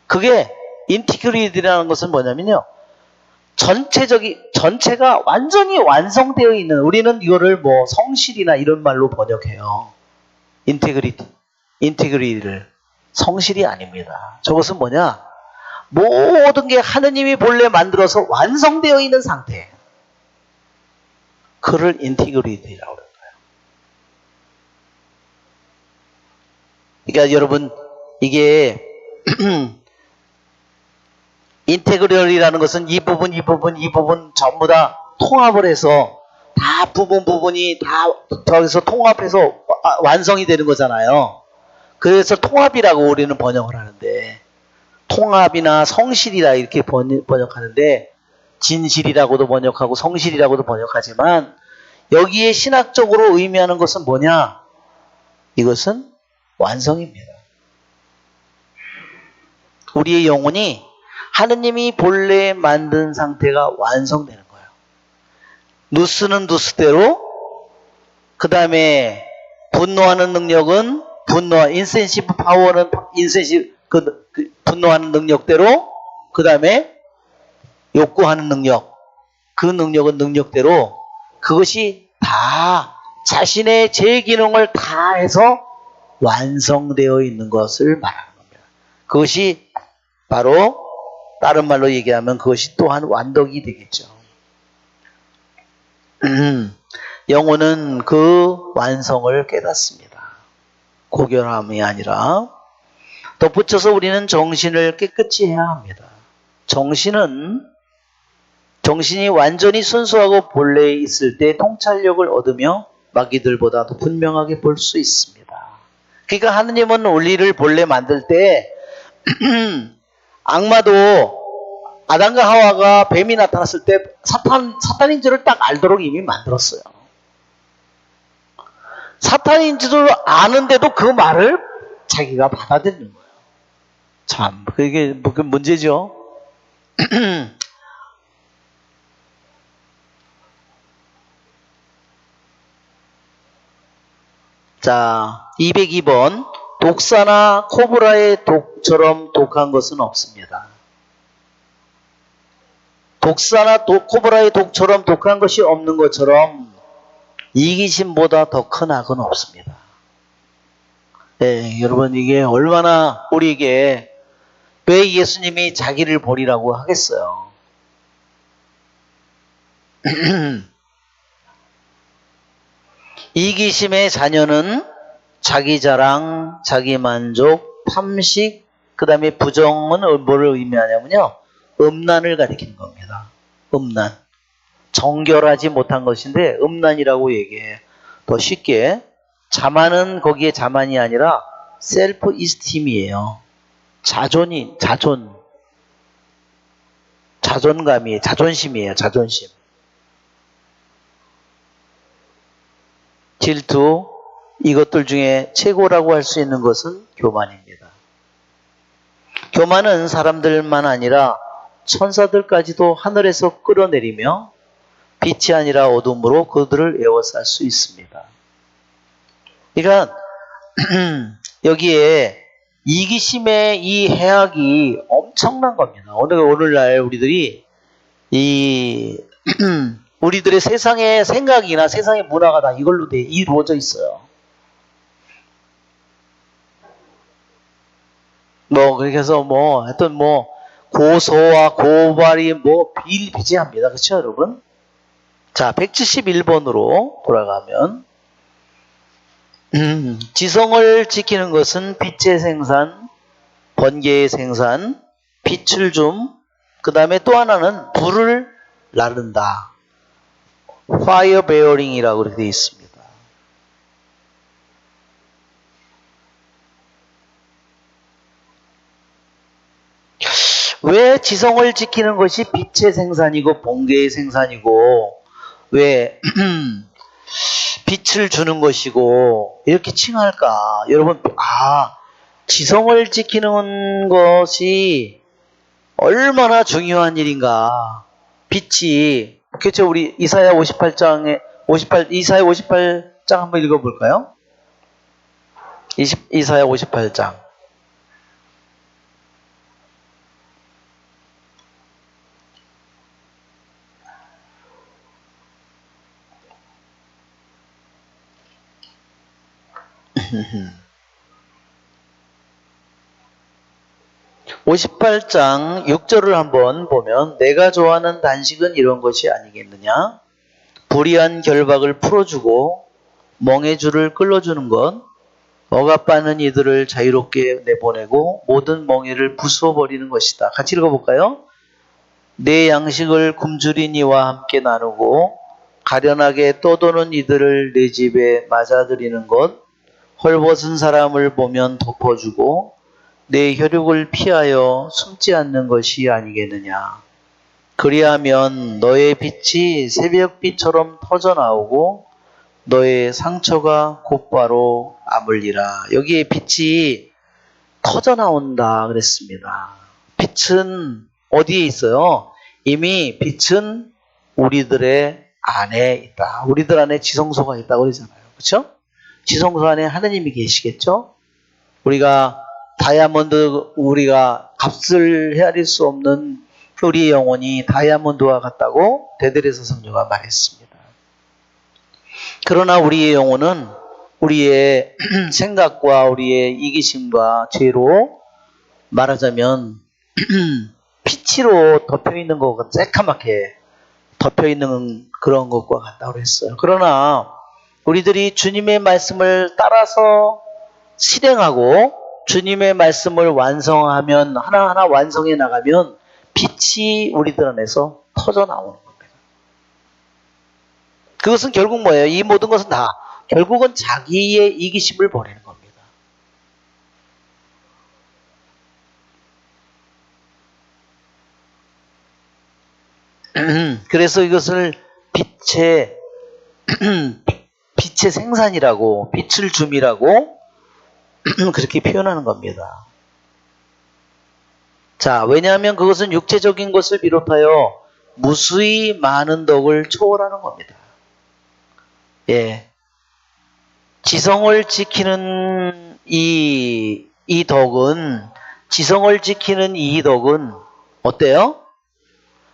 그게 인티그리티라는 것은 뭐냐면요, 전체가 완전히 완성되어 있는, 우리는 이거를 뭐 성실이나 이런 말로 번역해요. 인티그리티를. 성실이 아닙니다. 저것은 뭐냐? 모든 게 하느님이 본래 만들어서 완성되어 있는 상태. 그를 인티그리티라고 그래요. 그러니까 여러분, 이게 인테그럴이라는 것은 이 부분 전부 다 통합을 해서 다 부분이 다 저기서 통합해서 완성이 되는 거잖아요. 그래서 통합이라고 우리는 번역을 하는데, 통합이나 성실이라 이렇게 번역하는데, 진실이라고도 번역하고 성실이라고도 번역하지만, 여기에 신학적으로 의미하는 것은 뭐냐? 이것은 완성입니다. 우리의 영혼이 하느님이 본래 만든 상태가 완성되는 거예요. 누스는 누스대로, 그 다음에 분노하는 능력은 인센시브 파워는 분노하는 능력대로, 그 다음에 욕구하는 능력, 그 능력은 능력대로, 그것이 다 자신의 제 기능을 다 해서 완성되어 있는 것을 말하는 겁니다. 그것이 바로 다른 말로 얘기하면 그것이 또한 완덕이 되겠죠. 영혼은 그 완성을 깨닫습니다. 고결함이 아니라. 덧붙여서 우리는 정신을 깨끗이 해야 합니다. 정신이 완전히 순수하고 본래에 있을 때 통찰력을 얻으며 마귀들보다도 분명하게 볼 수 있습니다. 그러니까 하느님은 우리를 본래 만들 때 악마도 아담과 하와가 뱀이 나타났을 때 사탄인 줄을 딱 알도록 이미 만들었어요. 사탄인 줄을 아는데도 그 말을 자기가 받아들이는 거예요. 참, 그게 문제죠. 자, 202번. 독사나 코브라의 독처럼 독한 것은 없습니다. 독사나 코브라의 독처럼 독한 것이 없는 것처럼 이기심보다 더 큰 악은 없습니다. 네, 여러분 이게 얼마나 우리에게 왜 예수님이 자기를 버리라고 하겠어요? 이기심의 자녀는 자기 자랑, 자기 만족, 탐식, 그 다음에 부정은 뭐를 의미하냐면요. 음란을 가리키는 겁니다. 음란. 정결하지 못한 것인데 음란이라고 얘기해. 더 쉽게 자만은 거기에 자만이 아니라 셀프 이스팀이에요. 자존감이에요. 자존심이에요. 자존심. 질투, 이것들 중에 최고라고 할 수 있는 것은 교만입니다. 교만은 사람들만 아니라 천사들까지도 하늘에서 끌어내리며 빛이 아니라 어둠으로 그들을 에워쌀 수 있습니다. 그러니까 여기에 이기심의 이 해악이 엄청난 겁니다. 오늘날 우리들이 우리들의 세상의 생각이나 세상의 문화가 다 이걸로 이루어져 있어요. 그렇게 해서 하여튼 고소와 고발이 비일비재합니다. 그렇죠, 여러분? 자, 171번으로 돌아가면, 지성을 지키는 것은 빛의 생산, 번개의 생산, 빛을 줌, 그 다음에 또 하나는 불을 나른다. fire bearing이라고 그렇게 되어 있습니다. 왜 지성을 지키는 것이 빛의 생산이고 번개의 생산이고 왜 빛을 주는 것이고 이렇게 칭할까? 여러분, 지성을 지키는 것이 얼마나 중요한 일인가. 빛이, 그렇죠? 우리 이사야 58장 한번 읽어볼까요? 이사야 58장. (58장) 6절을 한번 보면 내가 좋아하는 단식은 이런 것이 아니겠느냐? 불의한 결박을 풀어주고 멍에 줄을 끌어주는 것, 억압받는 이들을 자유롭게 내보내고 모든 멍에를 부수어버리는 것이다. 같이 읽어볼까요? 내 양식을 굶주린 이와 함께 나누고 가련하게 떠도는 이들을 내 집에 맞아들이는 것, 헐벗은 사람을 보면 덮어주고 내 혈육을 피하여 숨지 않는 것이 아니겠느냐. 그리하면 너의 빛이 새벽빛처럼 터져나오고 너의 상처가 곧바로 아물리라. 여기에 빛이 터져나온다 그랬습니다. 빛은 어디에 있어요? 이미 빛은 우리들의 안에 있다. 우리들 안에 지성소가 있다고 그러잖아요. 그렇죠? 지성소 안에 하느님이 계시겠죠? 우리가 값을 헤아릴 수 없는 우리의 영혼이 다이아몬드와 같다고 데드레서 성녀가 말했습니다. 그러나 우리의 영혼은 우리의 생각과 우리의 이기심과 죄로 말하자면 피치로 덮여있는 것과 새카맣게 덮여있는 그런 것과 같다고 했어요. 그러나 우리들이 주님의 말씀을 따라서 실행하고 주님의 말씀을 완성하면 하나하나 완성해 나가면 빛이 우리들 안에서 터져 나오는 겁니다. 그것은 결국 뭐예요? 이 모든 것은 다 결국은 자기의 이기심을 버리는 겁니다. 그래서 이것을 빛의 빛의 생산이라고, 빛을 줌이라고 그렇게 표현하는 겁니다. 자, 왜냐하면 그것은 육체적인 것을 비롯하여 무수히 많은 덕을 초월하는 겁니다. 예. 지성을 지키는 이 덕은, 지성을 지키는 이 덕은 어때요?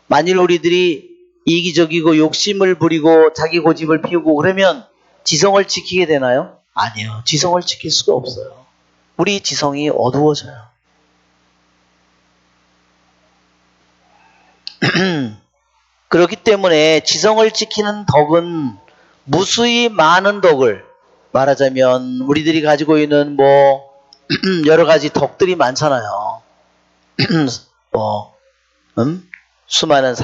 만일 우리들이 이기적이고 욕심을 부리고 자기 고집을 피우고 그러면 지성을 지키게 되나요? 아니요. 지성을 지킬 수가 없어요. 우리 지성이 어두워져요. 그렇기 때문에 지성을 지키는 덕은 무수히 많은 덕을, 말하자면 우리들이 가지고 있는 뭐 여러 가지 덕들이 많잖아요. 수많은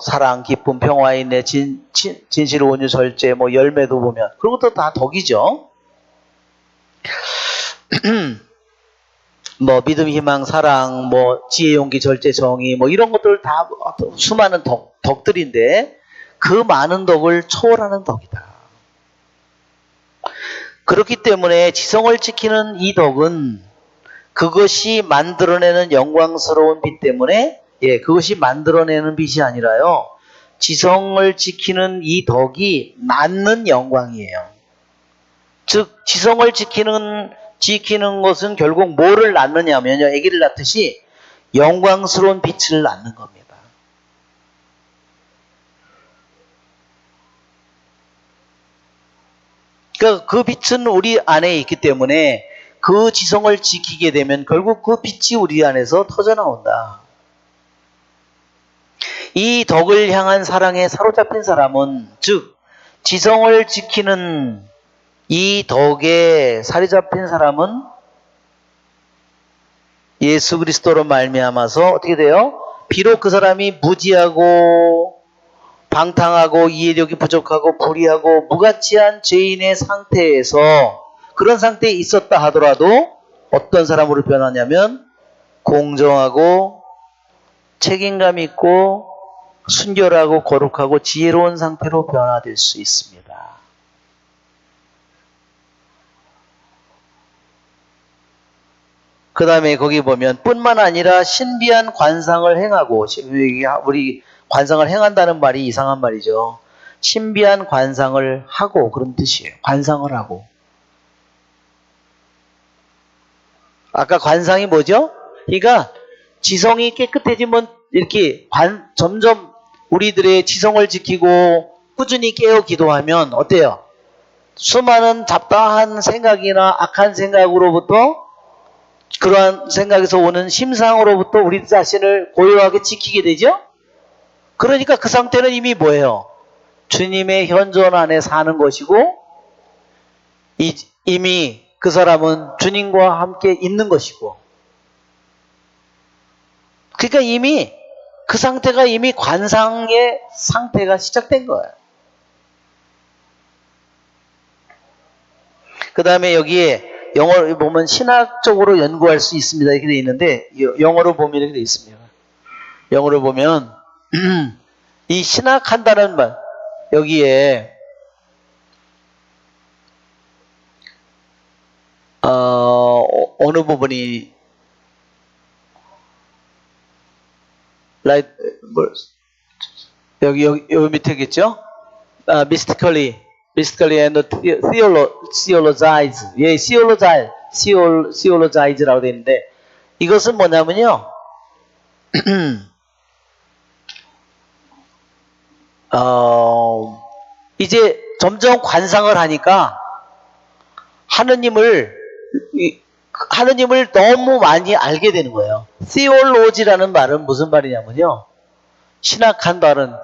사랑, 기쁨, 평화, 인내, 진실, 온유, 절제, 뭐 열매도 보면 그런 것도 다 덕이죠. 뭐 믿음, 희망, 사랑, 뭐 지혜, 용기, 절제, 정의, 뭐 이런 것들 다 수많은 덕들인데 그 많은 덕을 초월하는 덕이다. 그렇기 때문에 지성을 지키는 이 덕은 그것이 만들어내는 영광스러운 빛 때문에, 예, 그것이 만들어내는 빛이 아니라요, 지성을 지키는 이 덕이 낳는 영광이에요. 즉 지성을 지키는 것은 결국 뭐를 낳느냐면요, 아기를 낳듯이 영광스러운 빛을 낳는 겁니다. 그러니까 그 빛은 우리 안에 있기 때문에 그 지성을 지키게 되면 결국 그 빛이 우리 안에서 터져나온다. 이 덕을 향한 사랑에 사로잡힌 사람은, 즉 지성을 지키는 이 덕에 사로잡힌 사람은 예수 그리스도로 말미암아서 어떻게 돼요? 비록 그 사람이 무지하고 방탕하고 이해력이 부족하고 불의하고 무가치한 죄인의 상태에서, 그런 상태에 있었다 하더라도 어떤 사람으로 변하냐면 공정하고 책임감 있고 순결하고 거룩하고 지혜로운 상태로 변화될 수 있습니다. 그 다음에 거기 보면 뿐만 아니라 신비한 관상을 행하고, 우리 관상을 행한다는 말이 이상한 말이죠. 신비한 관상을 하고, 그런 뜻이에요. 관상을 하고. 아까 관상이 뭐죠? 그러니까 지성이 깨끗해지면 이렇게 점점 우리들의 지성을 지키고 꾸준히 깨어 기도하면 어때요? 수많은 잡다한 생각이나 악한 생각으로부터, 그러한 생각에서 오는 심상으로부터 우리 자신을 고요하게 지키게 되죠? 그러니까 그 상태는 이미 뭐예요? 주님의 현존 안에 사는 것이고, 이미 그 사람은 주님과 함께 있는 것이고, 그러니까 이미 그 상태가 이미 관상의 상태가 시작된 거예요. 그 다음에 여기에 영어로 보면 신학적으로 연구할 수 있습니다. 이렇게 되어 있는데, 영어로 보면 이렇게 되어 있습니다. 영어로 보면 이 신학한다는 말, 여기에 어느 부분이 여기 밑에겠죠? Mystically and theologize. 예, theologize라고 되어 있는데, 이것은 뭐냐면요, 이제 점점 관상을 하니까 하느님을 너무 많이 알게 되는 거예요. theology라는 말은 무슨 말이냐면요, 신학한다는,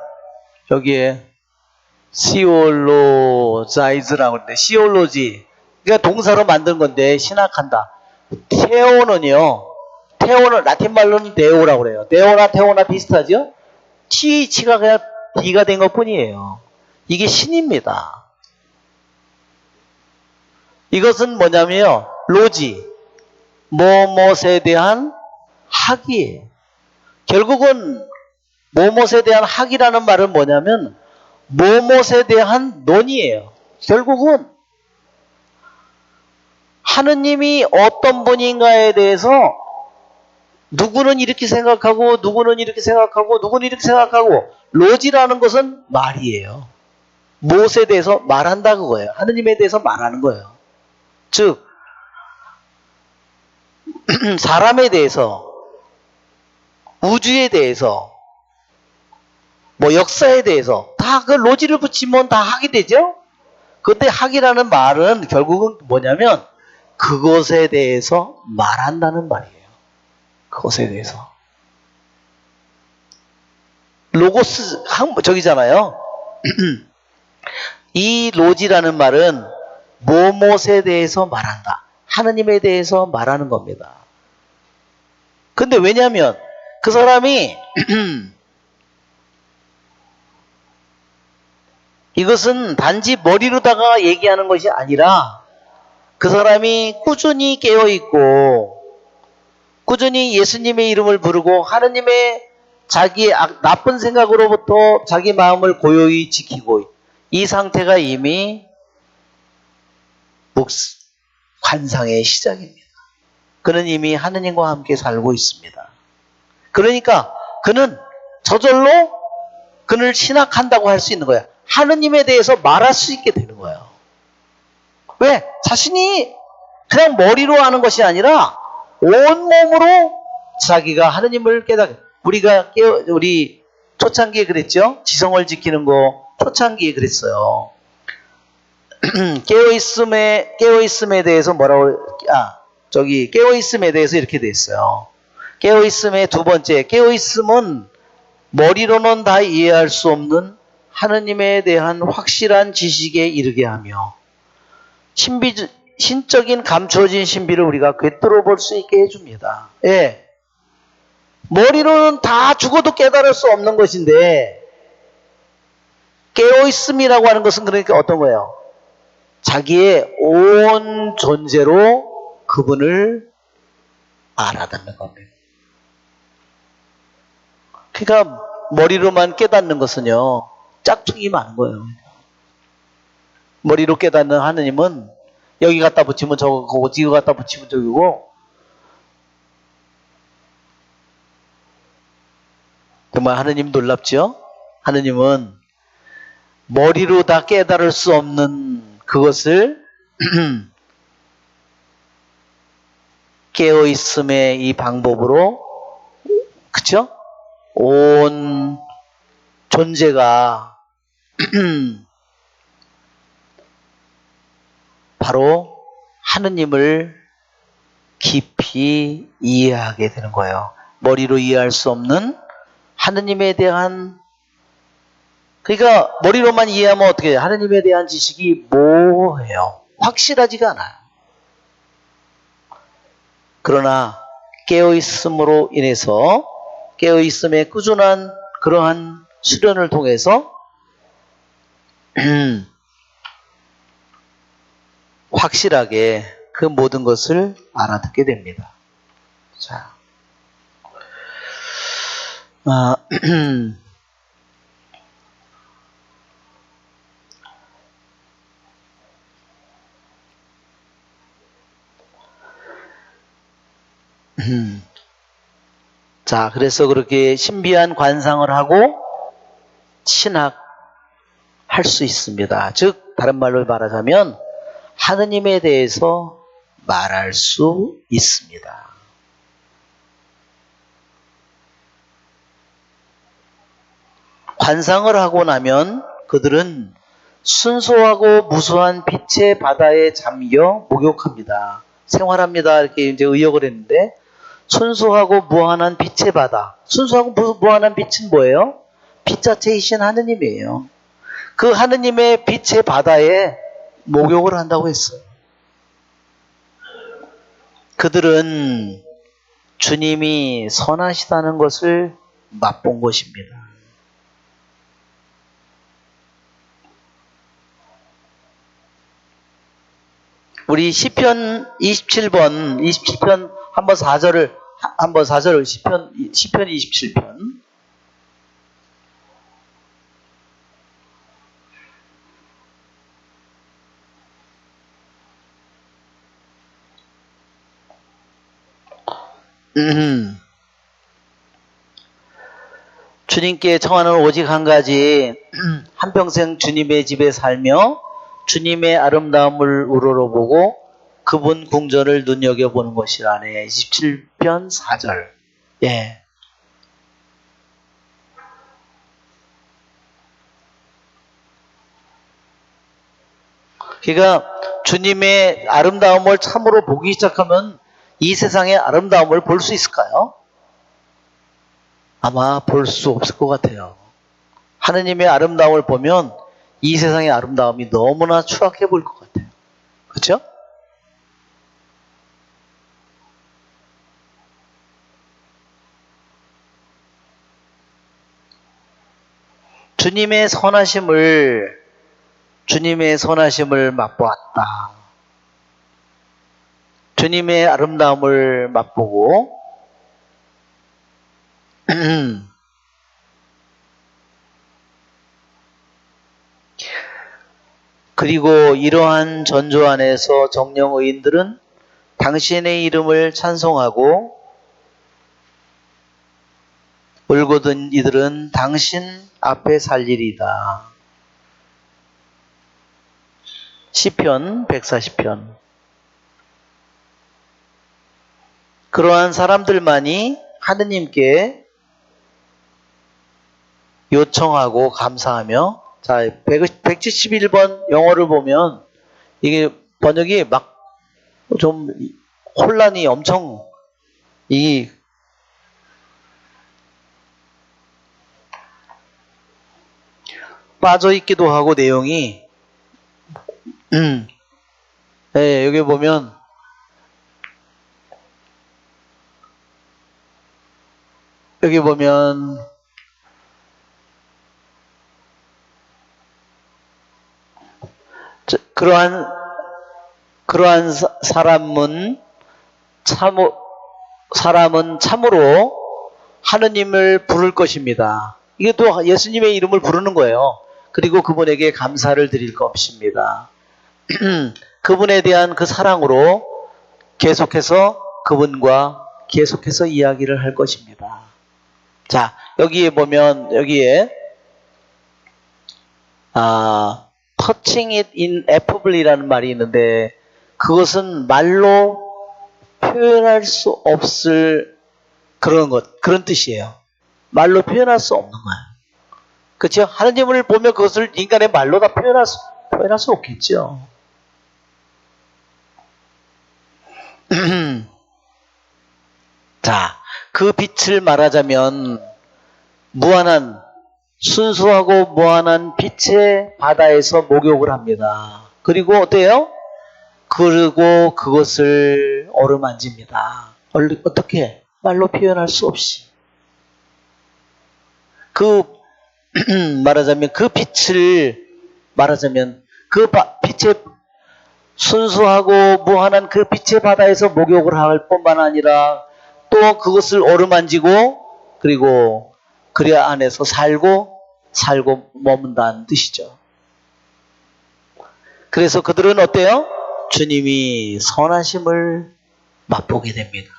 여기에 theologize라고 하는데, theology, 그러니까 동사로 만든 건데 신학한다. 테오는 라틴 말로는 데오라고 그래요. 데오나 테오나 비슷하죠? TH가 그냥 D가 된 것 뿐이에요. 이게 신입니다. 이것은 뭐냐면요. 로지, 뭐뭇에 대한 학이에요. 결국은 뭐뭇에 대한 학이라는 말은 뭐냐면 뭐뭇에 대한 논의예요. 결국은 하느님이 어떤 분인가에 대해서 누구는 이렇게 생각하고 누구는 이렇게 생각하고 누구는 이렇게 생각하고 로지라는 것은 말이에요. 무엇에 대해서 말한다 그거예요. 하느님에 대해서 말하는 거예요. 즉 사람에 대해서 우주에 대해서 뭐 역사에 대해서 다 그 로지를 붙이면 다 학이 되죠. 그때 학이라는 말은 결국은 뭐냐면 그것에 대해서 말한다는 말이에요. 그것에 대해서. 로고스, 저기잖아요. 이 로지라는 말은 뭐뭇에 대해서 말한다. 하느님에 대해서 말하는 겁니다. 근데 왜냐면 그 사람이 이것은 단지 머리로다가 얘기하는 것이 아니라 그 사람이 꾸준히 깨어있고 꾸준히 예수님의 이름을 부르고 하느님의 자기의 나쁜 생각으로부터 자기 마음을 고요히 지키고 이 상태가 이미 관상의 시작입니다. 그는 이미 하느님과 함께 살고 있습니다. 그러니까 그는 저절로 그를 신학한다고 할 수 있는 거야. 하느님에 대해서 말할 수 있게 되는 거예요. 왜? 자신이 그냥 머리로 하는 것이 아니라 온몸으로 자기가 하느님을 우리 초창기에 그랬죠? 지성을 지키는 거 초창기에 그랬어요. 깨어있음에 대해서 깨어있음에 대해서 이렇게 돼 있어요. 깨어있음의 두 번째, 깨어있음은 머리로는 다 이해할 수 없는 하느님에 대한 확실한 지식에 이르게 하며 신적인 감춰진 신비를 우리가 꿰뚫어 볼 수 있게 해줍니다. 예. 머리로는 다 죽어도 깨달을 수 없는 것인데 깨어있음이라고 하는 것은 그러니까 어떤 거예요? 자기의 온 존재로 그분을 알아듣는 겁니다. 그러니까 머리로만 깨닫는 것은요. 짝퉁이 많은 거예요. 머리로 깨닫는 하느님은 여기 갖다 붙이면 저거고 뒤에 갖다 붙이면 저기고 정말 하느님 놀랍죠? 하느님은 머리로 다 깨달을 수 없는 그것을 깨어있음의 이 방법으로 그쵸? 온 존재가 바로 하느님을 깊이 이해하게 되는 거예요. 머리로 이해할 수 없는 하느님에 대한 그러니까 머리로만 이해하면 어떻게 해요? 하느님에 대한 지식이 모호해요. 확실하지가 않아요. 그러나 깨어있음으로 인해서 깨어있음의 꾸준한 그러한 수련을 통해서 확실하게 그 모든 것을 알아듣게 됩니다. 자, 자, 그래서 그렇게 신비한 관상을 하고 신학할 수 있습니다. 즉, 다른 말로 말하자면 하느님에 대해서 말할 수 있습니다. 관상을 하고 나면 그들은 순수하고 무수한 빛의 바다에 잠겨 목욕합니다. 생활합니다. 이렇게 이제 의역을 했는데 순수하고 무한한 빛의 바다. 순수하고 무한한 빛은 뭐예요? 빛 자체이신 하느님이에요. 그 하느님의 빛의 바다에 목욕을 한다고 했어요. 그들은 주님이 선하시다는 것을 맛본 것입니다. 우리 시편 27편 한번 4절을 시편 27편. 주님께 청하는 오직 한 가지, 한평생 주님의 집에 살며 주님의 아름다움을 우러러보고 그분 궁전을 눈여겨보는 것이라네. 27편 4절. 예. 그러니까 주님의 아름다움을 참으로 보기 시작하면 이 세상의 아름다움을 볼 수 있을까요? 아마 볼 수 없을 것 같아요. 하느님의 아름다움을 보면 이 세상의 아름다움이 너무나 추락해 보일 것 같아요. 그렇죠? 주님의 선하심을 맛보았다. 주님의 아름다움을 맛보고 그리고 이러한 전조 안에서 정령 의인들은 당신의 이름을 찬송하고 울고든 이들은 당신 앞에 살리리다. 시편 140편. 그러한 사람들만이 하느님께 요청하고 감사하며, 자, 171번 영어를 보면 이게 번역이 막 좀 혼란이 엄청 빠져 있기도 하고 내용이 네, 여기 보면 그러한 사람은 참으로 하느님을 부를 것입니다. 이게 또 예수님의 이름을 부르는 거예요. 그리고 그분에게 감사를 드릴 것입니다. 그분에 대한 그 사랑으로 계속해서 그분과 계속해서 이야기를 할 것입니다. 자, 여기에 보면 touching it ineffably라는 말이 있는데 그것은 말로 표현할 수 없을 그런 뜻이에요. 말로 표현할 수 없는 거예요. 그렇죠? 하느님을 보면 그것을 인간의 말로 다 표현할 수 없겠죠. 자, 그 빛을 말하자면 순수하고 무한한 빛의 바다에서 목욕을 합니다. 그리고 어때요? 그리고 그것을 어루만집니다. 어떻게? 말로 표현할 수 없이. 말하자면 그 빛의 순수하고 무한한 그 빛의 바다에서 목욕을 할 뿐만 아니라 또 그것을 어루만지고 그리고 그 안에서 살고 머문다는 뜻이죠. 그래서 그들은 어때요? 주님이 선하심을 맛보게 됩니다.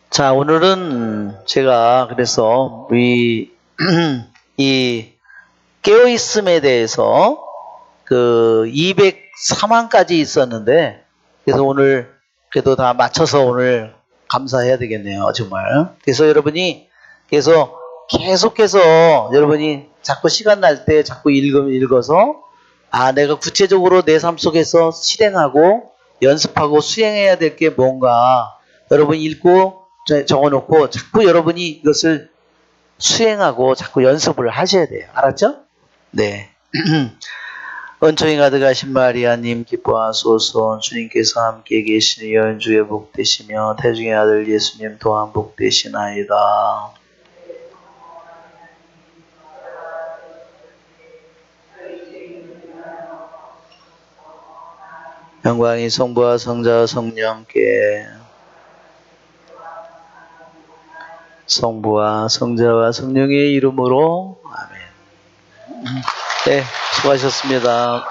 자, 오늘은 제가 그래서 이 깨어있음에 대해서 그 203항까지 있었는데 그래서 오늘 그래도 다 맞춰서 오늘 감사해야 되겠네요. 정말. 그래서 여러분이 계속해서 여러분이 자꾸 시간 날 때 자꾸 읽어서 내가 구체적으로 내 삶 속에서 실행하고 연습하고 수행해야 될 게 뭔가 여러분 읽고 적어놓고 자꾸 여러분이 이것을 수행하고 자꾸 연습을 하셔야 돼요. 알았죠? 네. 은총이 가득하신 마리아님 기뻐하소서. 주님께서 함께 계시니 여인중에 복되시며 태중의 아들 예수님 또한 복되시나이다. 영광이 성부와 성자와 성령께 성부와 성자와 성령의 이름으로 아멘. 네, 수고하셨습니다.